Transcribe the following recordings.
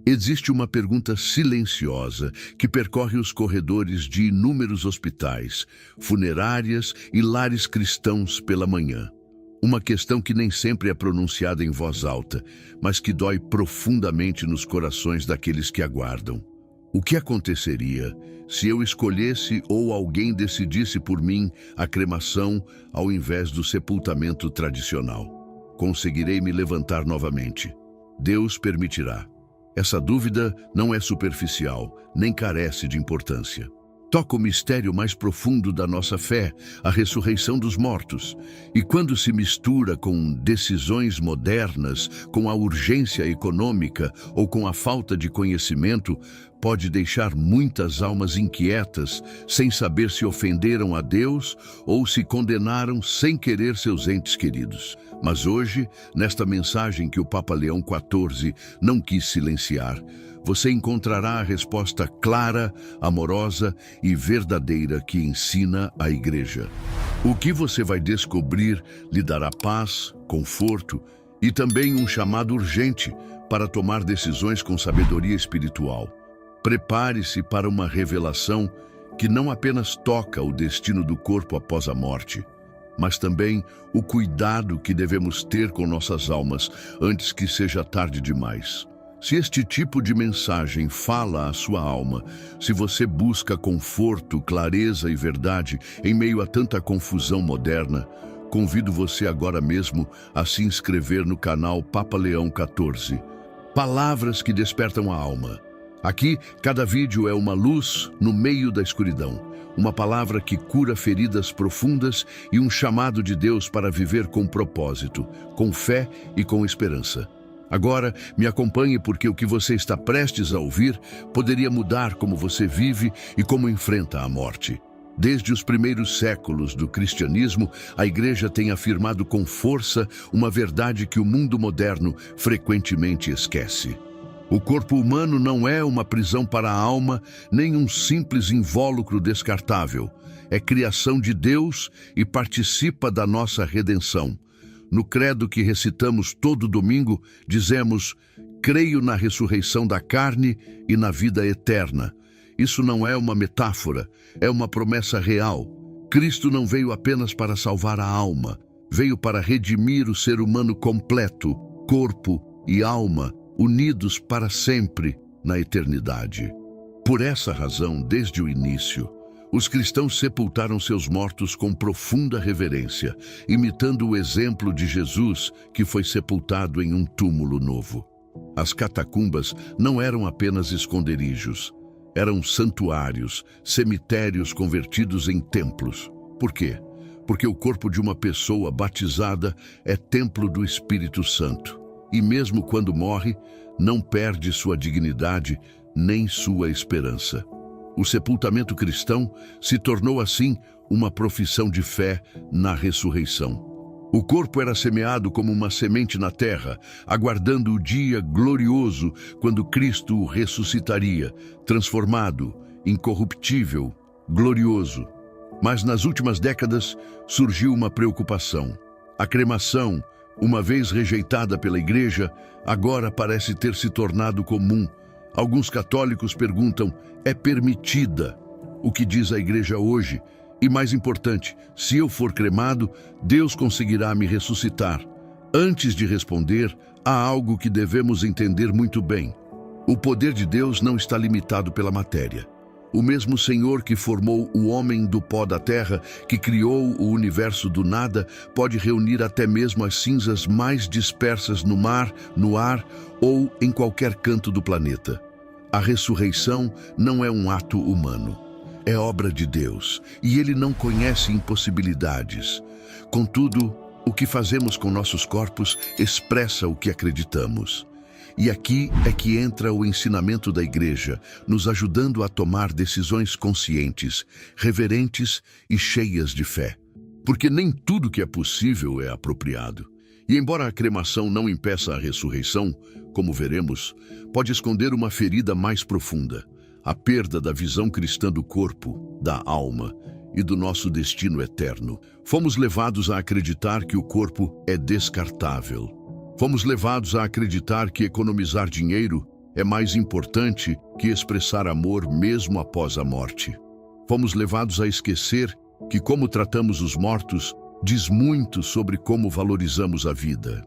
Existe uma pergunta silenciosa que percorre os corredores de inúmeros hospitais, funerárias e lares cristãos pela manhã. Uma questão que nem sempre é pronunciada em voz alta, mas que dói profundamente nos corações daqueles que aguardam. O que aconteceria se eu escolhesse ou alguém decidisse por mim a cremação ao invés do sepultamento tradicional? Conseguirei me levantar novamente? Deus permitirá. Essa dúvida não é superficial, nem carece de importância. Toca o mistério mais profundo da nossa fé, a ressurreição dos mortos. E quando se mistura com decisões modernas, com a urgência econômica ou com a falta de conhecimento, pode deixar muitas almas inquietas, sem saber se ofenderam a Deus ou se condenaram sem querer seus entes queridos. Mas hoje, nesta mensagem que o Papa Leão XIV não quis silenciar, você encontrará a resposta clara, amorosa e verdadeira que ensina a Igreja. O que você vai descobrir lhe dará paz, conforto e também um chamado urgente para tomar decisões com sabedoria espiritual. Prepare-se para uma revelação que não apenas toca o destino do corpo após a morte, mas também o cuidado que devemos ter com nossas almas antes que seja tarde demais. Se este tipo de mensagem fala à sua alma, se você busca conforto, clareza e verdade em meio a tanta confusão moderna, convido você agora mesmo a se inscrever no canal Papa Leão XIV. Palavras que despertam a alma. Aqui, cada vídeo é uma luz no meio da escuridão, uma palavra que cura feridas profundas e um chamado de Deus para viver com propósito, com fé e com esperança. Agora, me acompanhe porque o que você está prestes a ouvir poderia mudar como você vive e como enfrenta a morte. Desde os primeiros séculos do cristianismo, a Igreja tem afirmado com força uma verdade que o mundo moderno frequentemente esquece. O corpo humano não é uma prisão para a alma, nem um simples invólucro descartável. É criação de Deus e participa da nossa redenção. No credo que recitamos todo domingo, dizemos: creio na ressurreição da carne e na vida eterna. Isso não é uma metáfora, é uma promessa real. Cristo não veio apenas para salvar a alma, veio para redimir o ser humano completo, corpo e alma, unidos para sempre na eternidade. Por essa razão, desde o início, os cristãos sepultaram seus mortos com profunda reverência, imitando o exemplo de Jesus, que foi sepultado em um túmulo novo. As catacumbas não eram apenas esconderijos, eram santuários, cemitérios convertidos em templos. Por quê? Porque o corpo de uma pessoa batizada é templo do Espírito Santo. E mesmo quando morre, não perde sua dignidade nem sua esperança. O sepultamento cristão se tornou assim uma profissão de fé na ressurreição. O corpo era semeado como uma semente na terra, aguardando o dia glorioso quando Cristo o ressuscitaria, transformado, incorruptível, glorioso. Mas nas últimas décadas surgiu uma preocupação. A cremação, uma vez rejeitada pela Igreja, agora parece ter se tornado comum. Alguns católicos perguntam: é permitida? O que diz a Igreja hoje? E mais importante, se eu for cremado, Deus conseguirá me ressuscitar? Antes de responder, há algo que devemos entender muito bem. O poder de Deus não está limitado pela matéria. O mesmo Senhor que formou o homem do pó da terra, que criou o universo do nada, pode reunir até mesmo as cinzas mais dispersas no mar, no ar ou em qualquer canto do planeta. A ressurreição não é um ato humano, é obra de Deus, e Ele não conhece impossibilidades. Contudo, o que fazemos com nossos corpos expressa o que acreditamos. E aqui é que entra o ensinamento da Igreja, nos ajudando a tomar decisões conscientes, reverentes e cheias de fé. Porque nem tudo que é possível é apropriado. E embora a cremação não impeça a ressurreição, como veremos, pode esconder uma ferida mais profunda, a perda da visão cristã do corpo, da alma e do nosso destino eterno. Fomos levados a acreditar que o corpo é descartável. Fomos levados a acreditar que economizar dinheiro é mais importante que expressar amor mesmo após a morte. Fomos levados a esquecer que como tratamos os mortos diz muito sobre como valorizamos a vida.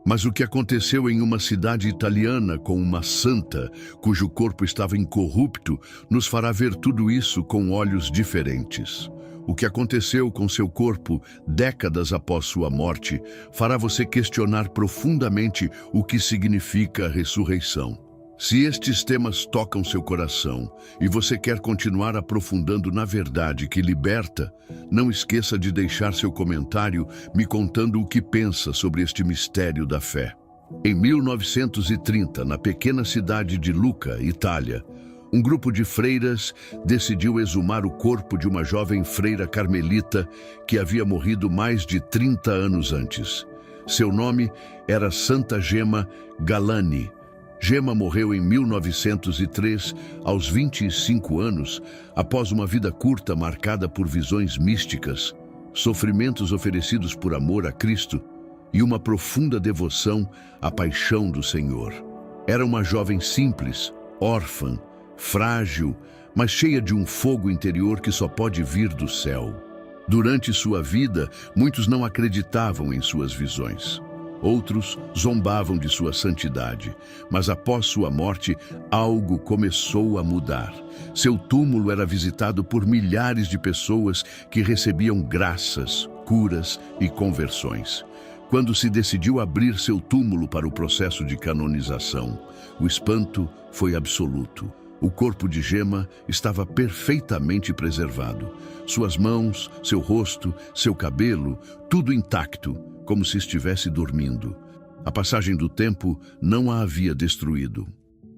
Mas o que aconteceu em uma cidade italiana com uma santa, cujo corpo estava incorrupto, nos fará ver tudo isso com olhos diferentes. O que aconteceu com seu corpo décadas após sua morte fará você questionar profundamente o que significa a ressurreição. Se estes temas tocam seu coração e você quer continuar aprofundando na verdade que liberta, não esqueça de deixar seu comentário me contando o que pensa sobre este mistério da fé. Em 1930, na pequena cidade de Lucca, Itália, um grupo de freiras decidiu exumar o corpo de uma jovem freira carmelita que havia morrido mais de 30 anos antes. Seu nome era Santa Gemma Galani. Gemma morreu em 1903, aos 25 anos, após uma vida curta marcada por visões místicas, sofrimentos oferecidos por amor a Cristo e uma profunda devoção à paixão do Senhor. Era uma jovem simples, órfã, frágil, mas cheia de um fogo interior que só pode vir do céu. Durante sua vida, muitos não acreditavam em suas visões. Outros zombavam de sua santidade, mas após sua morte, algo começou a mudar. Seu túmulo era visitado por milhares de pessoas que recebiam graças, curas e conversões. Quando se decidiu abrir seu túmulo para o processo de canonização, o espanto foi absoluto. O corpo de Gemma estava perfeitamente preservado. Suas mãos, seu rosto, seu cabelo, tudo intacto, como se estivesse dormindo. A passagem do tempo não a havia destruído.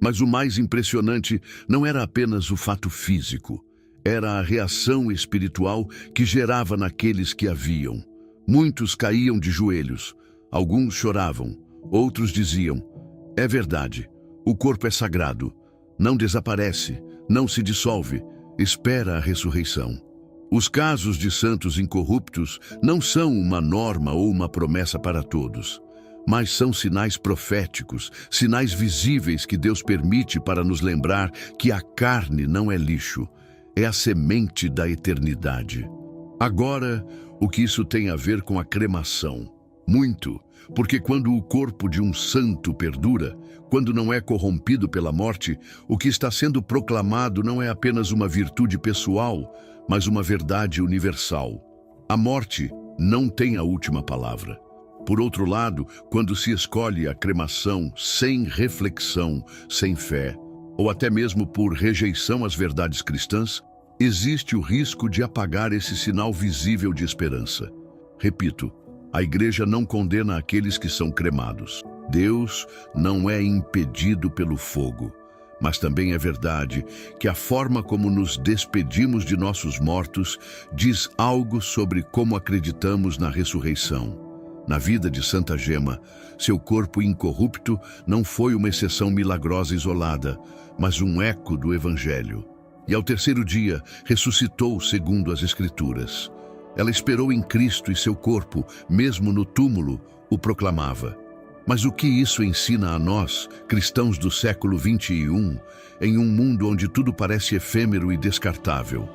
Mas o mais impressionante não era apenas o fato físico. Era a reação espiritual que gerava naqueles que a viam. Muitos caíam de joelhos. Alguns choravam. Outros diziam: "É verdade, o corpo é sagrado. Não desaparece, não se dissolve, espera a ressurreição." Os casos de santos incorruptos não são uma norma ou uma promessa para todos, mas são sinais proféticos, sinais visíveis que Deus permite para nos lembrar que a carne não é lixo, é a semente da eternidade. Agora, o que isso tem a ver com a cremação? Muito, porque quando o corpo de um santo perdura, quando não é corrompido pela morte, o que está sendo proclamado não é apenas uma virtude pessoal, mas uma verdade universal. A morte não tem a última palavra. Por outro lado, quando se escolhe a cremação sem reflexão, sem fé, ou até mesmo por rejeição às verdades cristãs, existe o risco de apagar esse sinal visível de esperança. Repito, a Igreja não condena aqueles que são cremados. Deus não é impedido pelo fogo. Mas também é verdade que a forma como nos despedimos de nossos mortos diz algo sobre como acreditamos na ressurreição. Na vida de Santa Gemma, seu corpo incorrupto não foi uma exceção milagrosa isolada, mas um eco do Evangelho. E ao terceiro dia, ressuscitou segundo as Escrituras. Ela esperou em Cristo e seu corpo, mesmo no túmulo, o proclamava. Mas o que isso ensina a nós, cristãos do século XXI, em um mundo onde tudo parece efêmero e descartável?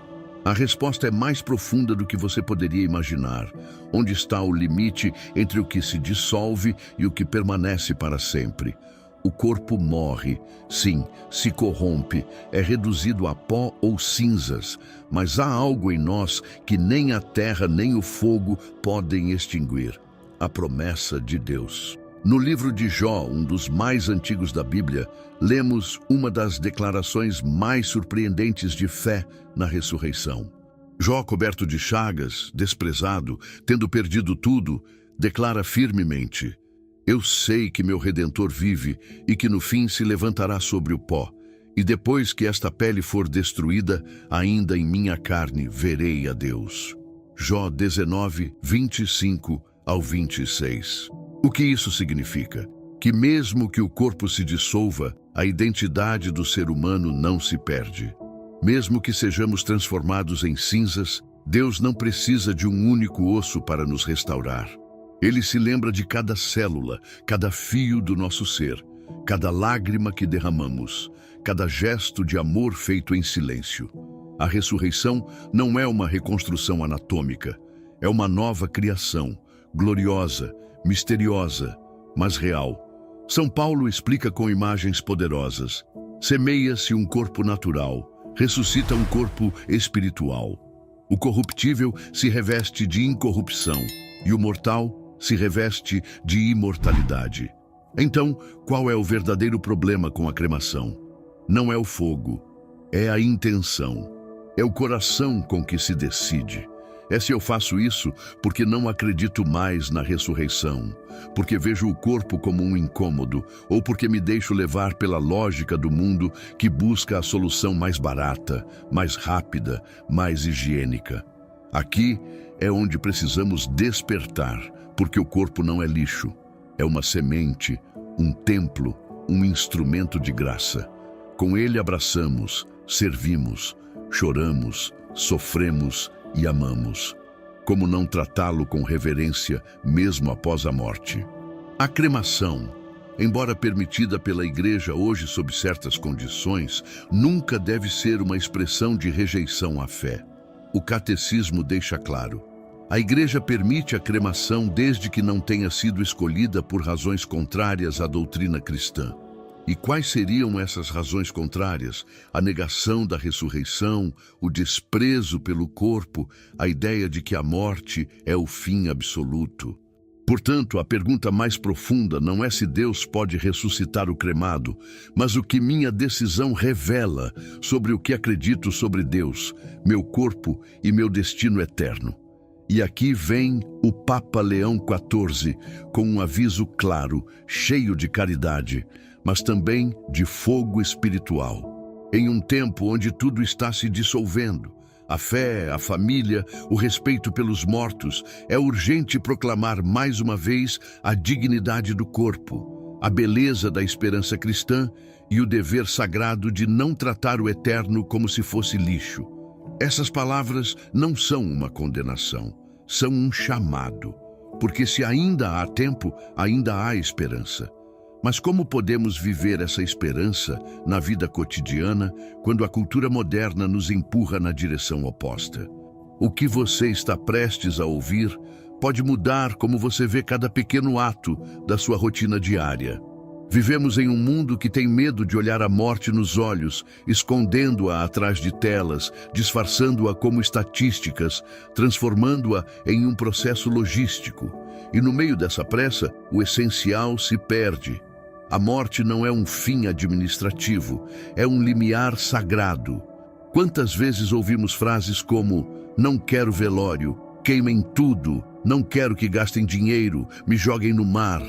A resposta é mais profunda do que você poderia imaginar. Onde está o limite entre o que se dissolve e o que permanece para sempre? O corpo morre, sim, se corrompe, é reduzido a pó ou cinzas, mas há algo em nós que nem a terra nem o fogo podem extinguir: a promessa de Deus. No livro de Jó, um dos mais antigos da Bíblia, lemos uma das declarações mais surpreendentes de fé na ressurreição. Jó, coberto de chagas, desprezado, tendo perdido tudo, declara firmemente: "Eu sei que meu Redentor vive e que no fim se levantará sobre o pó, e depois que esta pele for destruída, ainda em minha carne verei a Deus." Jó 19, 25 ao 26. O que isso significa? Que mesmo que o corpo se dissolva, a identidade do ser humano não se perde. Mesmo que sejamos transformados em cinzas, Deus não precisa de um único osso para nos restaurar. Ele se lembra de cada célula, cada fio do nosso ser. cada lágrima que derramamos, cada gesto de amor feito em silêncio. A ressurreição não é uma reconstrução anatômica, é uma nova criação, gloriosa, misteriosa, mas real. São Paulo explica com imagens poderosas. Semeia-se um corpo natural, ressuscita um corpo espiritual. O corruptível se reveste de incorrupção e o mortal se reveste de imortalidade. Então, qual é o verdadeiro problema com a cremação? Não é o fogo, é a intenção. É o coração com que se decide. É se eu faço isso porque não acredito mais na ressurreição, porque vejo o corpo como um incômodo, ou porque me deixo levar pela lógica do mundo que busca a solução mais barata, mais rápida, mais higiênica. Aqui é onde precisamos despertar, porque o corpo não é lixo, é uma semente, um templo, um instrumento de graça. Com ele abraçamos, servimos, choramos, sofremos e amamos. Como não tratá-lo com reverência mesmo após a morte? A cremação, embora permitida pela Igreja hoje sob certas condições, nunca deve ser uma expressão de rejeição à fé. O catecismo deixa claro: a Igreja permite a cremação desde que não tenha sido escolhida por razões contrárias à doutrina cristã. E quais seriam essas razões contrárias? A negação da ressurreição, o desprezo pelo corpo, a ideia de que a morte é o fim absoluto. Portanto, a pergunta mais profunda não é se Deus pode ressuscitar o cremado, mas o que minha decisão revela sobre o que acredito sobre Deus, meu corpo e meu destino eterno. E aqui vem o Papa Leão XIV com um aviso claro, cheio de caridade, mas também de fogo espiritual. Em um tempo onde tudo está se dissolvendo, a fé, a família, o respeito pelos mortos, é urgente proclamar mais uma vez a dignidade do corpo, a beleza da esperança cristã e o dever sagrado de não tratar o eterno como se fosse lixo. Essas palavras não são uma condenação, são um chamado, porque se ainda há tempo, ainda há esperança. Mas como podemos viver essa esperança na vida cotidiana quando a cultura moderna nos empurra na direção oposta? O que você está prestes a ouvir pode mudar como você vê cada pequeno ato da sua rotina diária. Vivemos em um mundo que tem medo de olhar a morte nos olhos, escondendo-a atrás de telas, disfarçando-a como estatísticas, transformando-a em um processo logístico. E no meio dessa pressa, o essencial se perde. A morte não é um fim administrativo, é um limiar sagrado. Quantas vezes ouvimos frases como: não quero velório, queimem tudo, não quero que gastem dinheiro, me joguem no mar,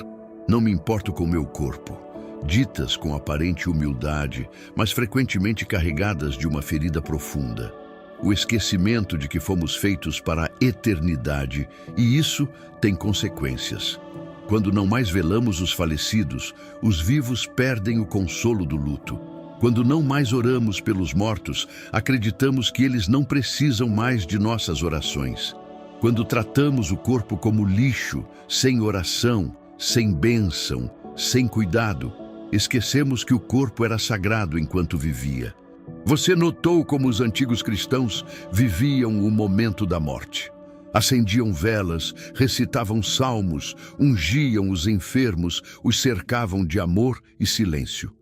não me importo com meu corpo. Ditas com aparente humildade, mas frequentemente carregadas de uma ferida profunda. O esquecimento de que fomos feitos para a eternidade, e isso tem consequências. Quando não mais velamos os falecidos, os vivos perdem o consolo do luto. Quando não mais oramos pelos mortos, acreditamos que eles não precisam mais de nossas orações. Quando tratamos o corpo como lixo, sem oração, sem bênção, sem cuidado, esquecemos que o corpo era sagrado enquanto vivia. Você notou como os antigos cristãos viviam o momento da morte? Acendiam velas, recitavam salmos, ungiam os enfermos, os cercavam de amor e silêncio.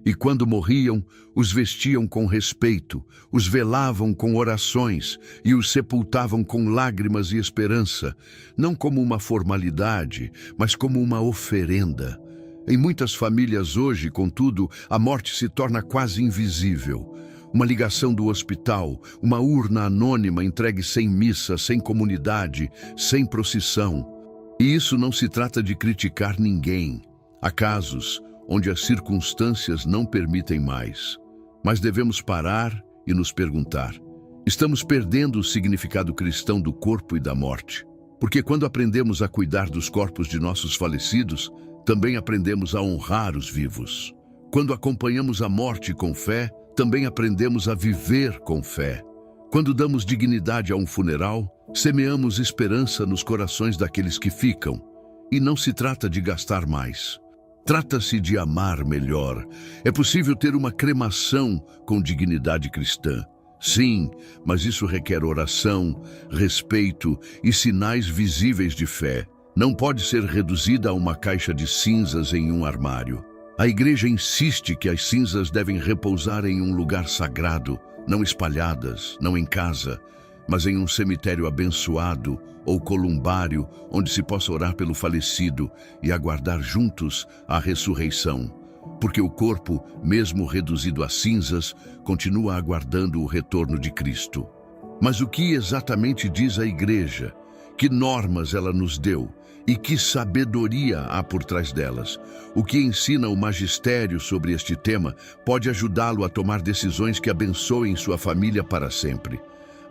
E quando morriam, os vestiam com respeito, os velavam com orações e os sepultavam com lágrimas e esperança, não como uma formalidade, mas como uma oferenda. Em muitas famílias hoje, contudo, a morte se torna quase invisível. Uma ligação do hospital, uma urna anônima entregue sem missa, sem comunidade, sem procissão. E isso não se trata de criticar ninguém. Há casos onde as circunstâncias não permitem mais. Mas devemos parar e nos perguntar: estamos perdendo o significado cristão do corpo e da morte? Porque quando aprendemos a cuidar dos corpos de nossos falecidos, também aprendemos a honrar os vivos. Quando acompanhamos a morte com fé, também aprendemos a viver com fé. Quando damos dignidade a um funeral, semeamos esperança nos corações daqueles que ficam. E não se trata de gastar mais. Trata-se de amar melhor. É possível ter uma cremação com dignidade cristã. Sim, mas isso requer oração, respeito e sinais visíveis de fé. Não pode ser reduzida a uma caixa de cinzas em um armário. A igreja insiste que as cinzas devem repousar em um lugar sagrado, não espalhadas, não em casa, mas em um cemitério abençoado ou columbário onde se possa orar pelo falecido e aguardar juntos a ressurreição. Porque o corpo, mesmo reduzido a cinzas, continua aguardando o retorno de Cristo. Mas o que exatamente diz a igreja? Que normas ela nos deu? E que sabedoria há por trás delas? O que ensina o magistério sobre este tema pode ajudá-lo a tomar decisões que abençoem sua família para sempre.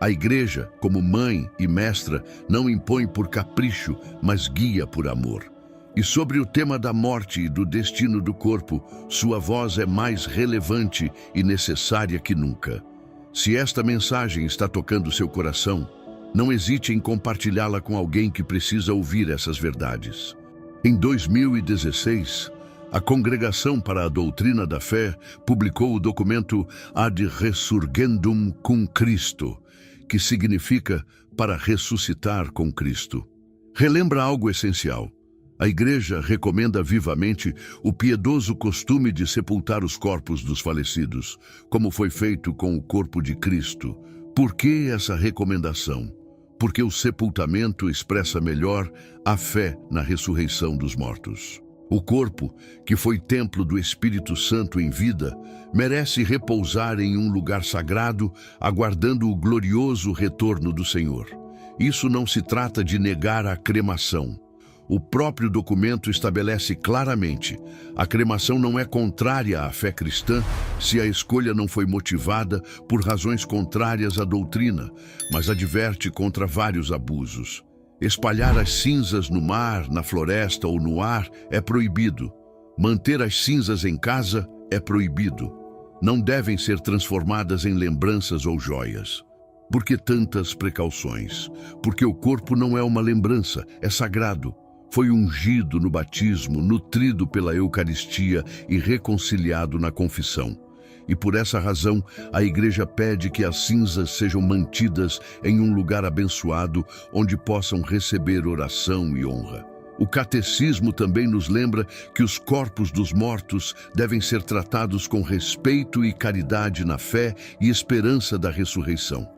A igreja, como mãe e mestra, não impõe por capricho, mas guia por amor. E sobre o tema da morte e do destino do corpo, sua voz é mais relevante e necessária que nunca. Se esta mensagem está tocando seu coração, não hesite em compartilhá-la com alguém que precisa ouvir essas verdades. Em 2016, a Congregação para a Doutrina da Fé publicou o documento Ad Resurgendum cum Christo, que significa para ressuscitar com Cristo. Relembra algo essencial. A Igreja recomenda vivamente o piedoso costume de sepultar os corpos dos falecidos, como foi feito com o corpo de Cristo. Por que essa recomendação? Porque o sepultamento expressa melhor a fé na ressurreição dos mortos. O corpo, que foi templo do Espírito Santo em vida, merece repousar em um lugar sagrado, aguardando o glorioso retorno do Senhor. Isso não se trata de negar a cremação. O próprio documento estabelece claramente: a cremação não é contrária à fé cristã se a escolha não foi motivada por razões contrárias à doutrina, mas adverte contra vários abusos. Espalhar as cinzas no mar, na floresta ou no ar é proibido. Manter as cinzas em casa é proibido. Não devem ser transformadas em lembranças ou joias. Por que tantas precauções? Porque o corpo não é uma lembrança, é sagrado. Foi ungido no batismo, nutrido pela Eucaristia e reconciliado na confissão. E por essa razão, a Igreja pede que as cinzas sejam mantidas em um lugar abençoado, onde possam receber oração e honra. O Catecismo também nos lembra que os corpos dos mortos devem ser tratados com respeito e caridade na fé e esperança da ressurreição.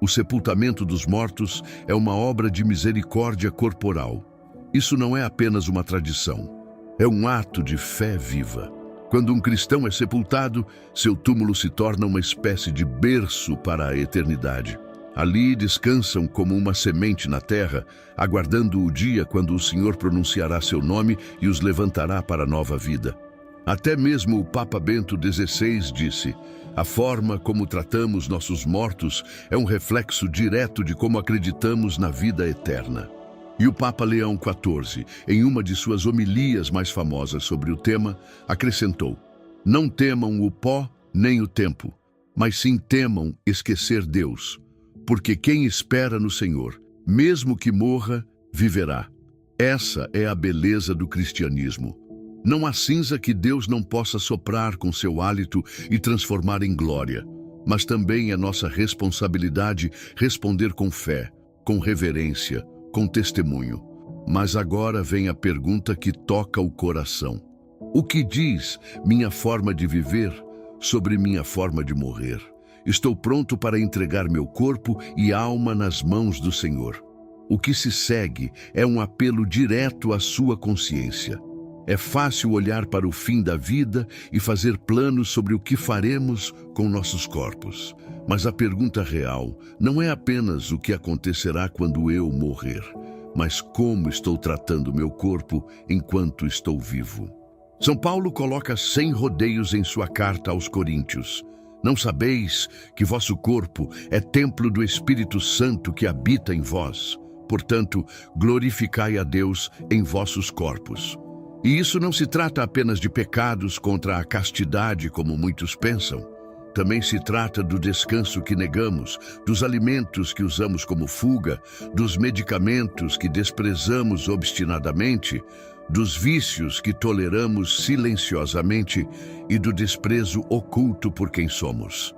O sepultamento dos mortos é uma obra de misericórdia corporal. Isso não é apenas uma tradição, é um ato de fé viva. Quando um cristão é sepultado, seu túmulo se torna uma espécie de berço para a eternidade. Ali descansam como uma semente na terra, aguardando o dia quando o Senhor pronunciará seu nome e os levantará para a nova vida. Até mesmo o Papa Bento XVI disse: a forma como tratamos nossos mortos é um reflexo direto de como acreditamos na vida eterna. E o Papa Leão XIV, em uma de suas homilias mais famosas sobre o tema, acrescentou: não temam o pó nem o tempo, mas sim temam esquecer Deus, porque quem espera no Senhor, mesmo que morra, viverá. Essa é a beleza do cristianismo. Não há cinza que Deus não possa soprar com seu hálito e transformar em glória, mas também é nossa responsabilidade responder com fé, com reverência, com testemunho. Mas agora vem a pergunta que toca o coração. O que diz minha forma de viver sobre minha forma de morrer? Estou pronto para entregar meu corpo e alma nas mãos do Senhor. O que se segue é um apelo direto à sua consciência. É fácil olhar para o fim da vida e fazer planos sobre o que faremos com nossos corpos. Mas a pergunta real não é apenas o que acontecerá quando eu morrer, mas como estou tratando meu corpo enquanto estou vivo. São Paulo coloca sem rodeios em sua carta aos Coríntios: não sabeis que vosso corpo é templo do Espírito Santo que habita em vós? Portanto, glorificai a Deus em vossos corpos. E isso não se trata apenas de pecados contra a castidade, como muitos pensam. Também se trata do descanso que negamos, dos alimentos que usamos como fuga, dos medicamentos que desprezamos obstinadamente, dos vícios que toleramos silenciosamente e do desprezo oculto por quem somos.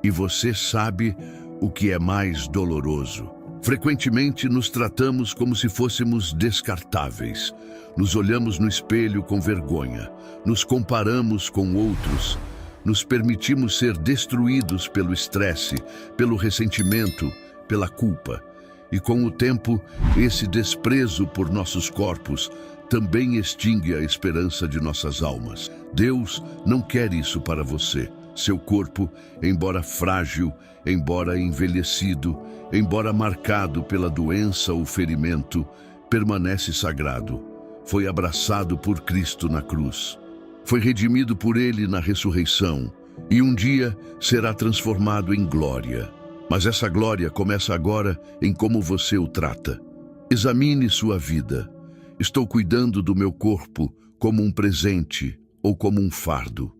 E você sabe o que é mais doloroso. Frequentemente nos tratamos como se fôssemos descartáveis. Nos olhamos no espelho com vergonha, nos comparamos com outros, nos permitimos ser destruídos pelo estresse, pelo ressentimento, pela culpa. E com o tempo, esse desprezo por nossos corpos também extingue a esperança de nossas almas. Deus não quer isso para você. Seu corpo, embora frágil, embora envelhecido, embora marcado pela doença ou ferimento, permanece sagrado. Foi abraçado por Cristo na cruz. Foi redimido por Ele na ressurreição e um dia será transformado em glória. Mas essa glória começa agora em como você o trata. Examine sua vida. Estou cuidando do meu corpo como um presente ou como um fardo.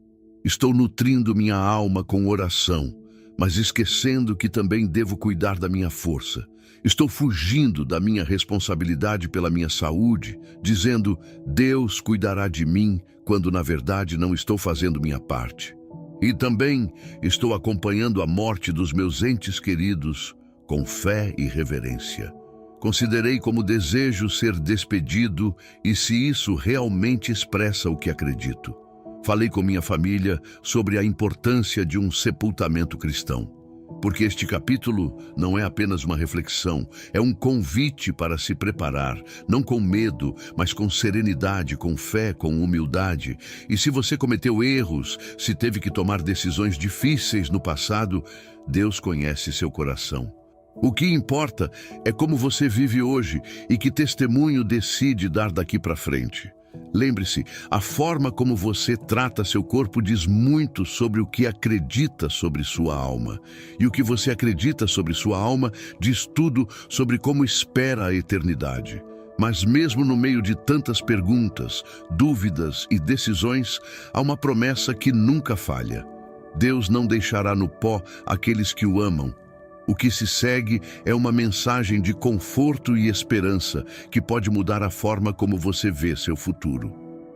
Estou nutrindo minha alma com oração, mas esquecendo que também devo cuidar da minha força. Estou fugindo da minha responsabilidade pela minha saúde, dizendo, Deus cuidará de mim, quando na verdade não estou fazendo minha parte. E também estou acompanhando a morte dos meus entes queridos com fé e reverência. Considerei como desejo ser despedido e se isso realmente expressa o que acredito. Falei com minha família sobre a importância de um sepultamento cristão. Porque este capítulo não é apenas uma reflexão, é um convite para se preparar, não com medo, mas com serenidade, com fé, com humildade. E se você cometeu erros, se teve que tomar decisões difíceis no passado, Deus conhece seu coração. O que importa é como você vive hoje e que testemunho decide dar daqui para frente. Lembre-se, a forma como você trata seu corpo diz muito sobre o que acredita sobre sua alma. E o que você acredita sobre sua alma diz tudo sobre como espera a eternidade. Mas mesmo no meio de tantas perguntas, dúvidas e decisões, há uma promessa que nunca falha. Deus não deixará no pó aqueles que o amam. O que se segue é uma mensagem de conforto e esperança que pode mudar a forma como você vê seu futuro.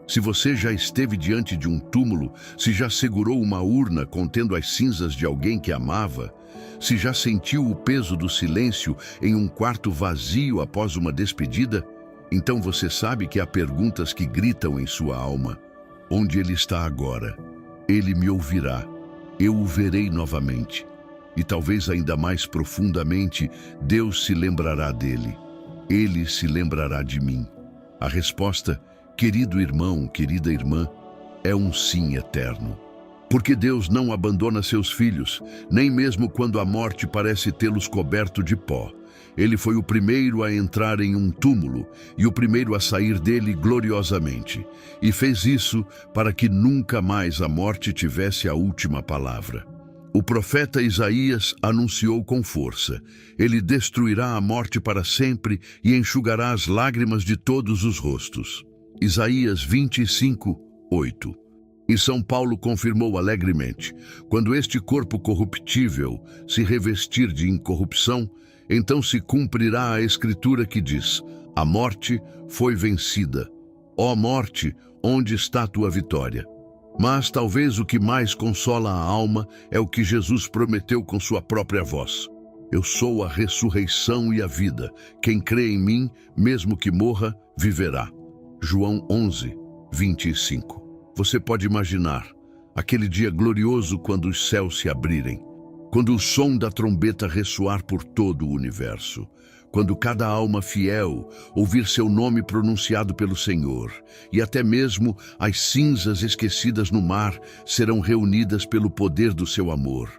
Se você já esteve diante de um túmulo, se já segurou uma urna contendo as cinzas de alguém que amava, se já sentiu o peso do silêncio em um quarto vazio após uma despedida, então você sabe que há perguntas que gritam em sua alma. Onde ele está agora? Ele me ouvirá. Eu o verei novamente. E talvez ainda mais profundamente, Deus se lembrará dele. Ele se lembrará de mim. A resposta, querido irmão, querida irmã, é um sim eterno. Porque Deus não abandona seus filhos, nem mesmo quando a morte parece tê-los coberto de pó. Ele foi o primeiro a entrar em um túmulo e o primeiro a sair dele gloriosamente. E fez isso para que nunca mais a morte tivesse a última palavra. O profeta Isaías anunciou com força: ele destruirá a morte para sempre e enxugará as lágrimas de todos os rostos. Isaías 25, 8. E São Paulo confirmou alegremente: quando este corpo corruptível se revestir de incorrupção, então se cumprirá a escritura que diz: a morte foi vencida. Ó morte, onde está tua vitória? Mas talvez o que mais consola a alma é o que Jesus prometeu com sua própria voz: eu sou a ressurreição e a vida. Quem crê em mim, mesmo que morra, viverá. João 11, 25. Você pode imaginar aquele dia glorioso quando os céus se abrirem, quando o som da trombeta ressoar por todo o universo, quando cada alma fiel ouvir seu nome pronunciado pelo Senhor, e até mesmo as cinzas esquecidas no mar serão reunidas pelo poder do seu amor.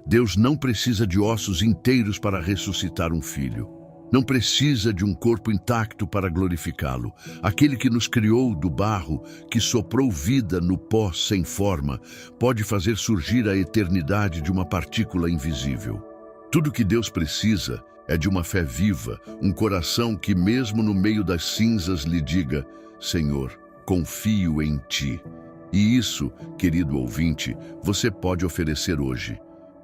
Deus não precisa de ossos inteiros para ressuscitar um filho. Não precisa de um corpo intacto para glorificá-lo. Aquele que nos criou do barro, que soprou vida no pó sem forma, pode fazer surgir a eternidade de uma partícula invisível. Tudo que Deus precisa é de uma fé viva, um coração que mesmo no meio das cinzas lhe diga: Senhor, confio em Ti. E isso, querido ouvinte, você pode oferecer hoje.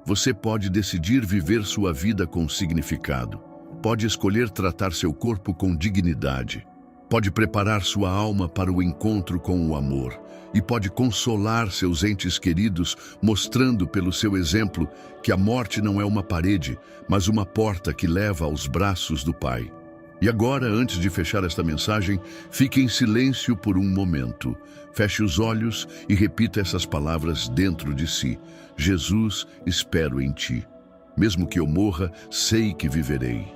Você pode decidir viver sua vida com significado. Pode escolher tratar seu corpo com dignidade. Pode preparar sua alma para o encontro com o amor. E pode consolar seus entes queridos, mostrando pelo seu exemplo que a morte não é uma parede, mas uma porta que leva aos braços do Pai. E agora, antes de fechar esta mensagem, fique em silêncio por um momento. Feche os olhos e repita essas palavras dentro de si. Jesus, espero em ti. Mesmo que eu morra, sei que viverei.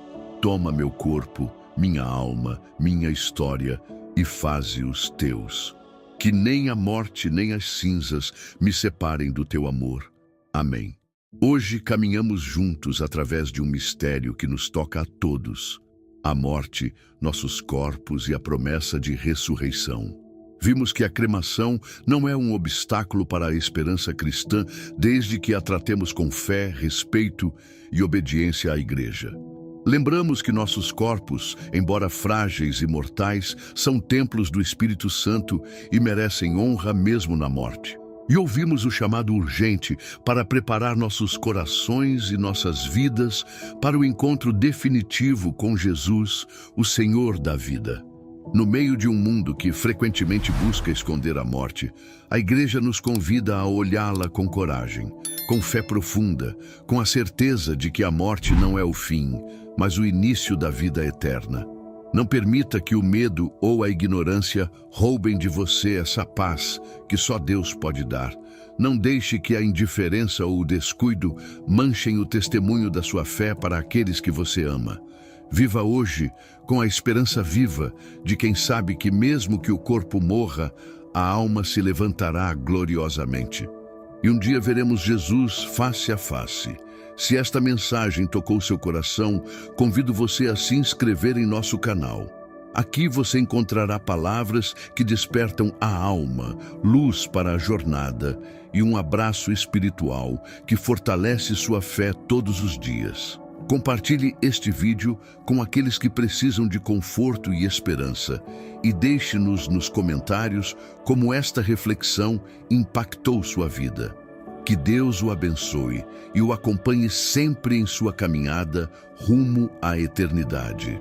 Toma meu corpo, minha alma, minha história e faze-os teus. Que nem a morte nem as cinzas me separem do teu amor. Amém. Hoje caminhamos juntos através de um mistério que nos toca a todos. A morte, nossos corpos e a promessa de ressurreição. Vimos que a cremação não é um obstáculo para a esperança cristã, desde que a tratemos com fé, respeito e obediência à Igreja. Lembramos que nossos corpos, embora frágeis e mortais, são templos do Espírito Santo e merecem honra mesmo na morte. E ouvimos o chamado urgente para preparar nossos corações e nossas vidas para o encontro definitivo com Jesus, o Senhor da vida. No meio de um mundo que frequentemente busca esconder a morte, a Igreja nos convida a olhá-la com coragem, com fé profunda, com a certeza de que a morte não é o fim, mas o início da vida eterna. Não permita que o medo ou a ignorância roubem de você essa paz que só Deus pode dar. Não deixe que a indiferença ou o descuido manchem o testemunho da sua fé para aqueles que você ama. Viva hoje com a esperança viva de quem sabe que mesmo que o corpo morra, a alma se levantará gloriosamente. E um dia veremos Jesus face a face. Se esta mensagem tocou seu coração, convido você a se inscrever em nosso canal. Aqui você encontrará palavras que despertam a alma, luz para a jornada e um abraço espiritual que fortalece sua fé todos os dias. Compartilhe este vídeo com aqueles que precisam de conforto e esperança e deixe-nos nos comentários como esta reflexão impactou sua vida. Que Deus o abençoe e o acompanhe sempre em sua caminhada rumo à eternidade.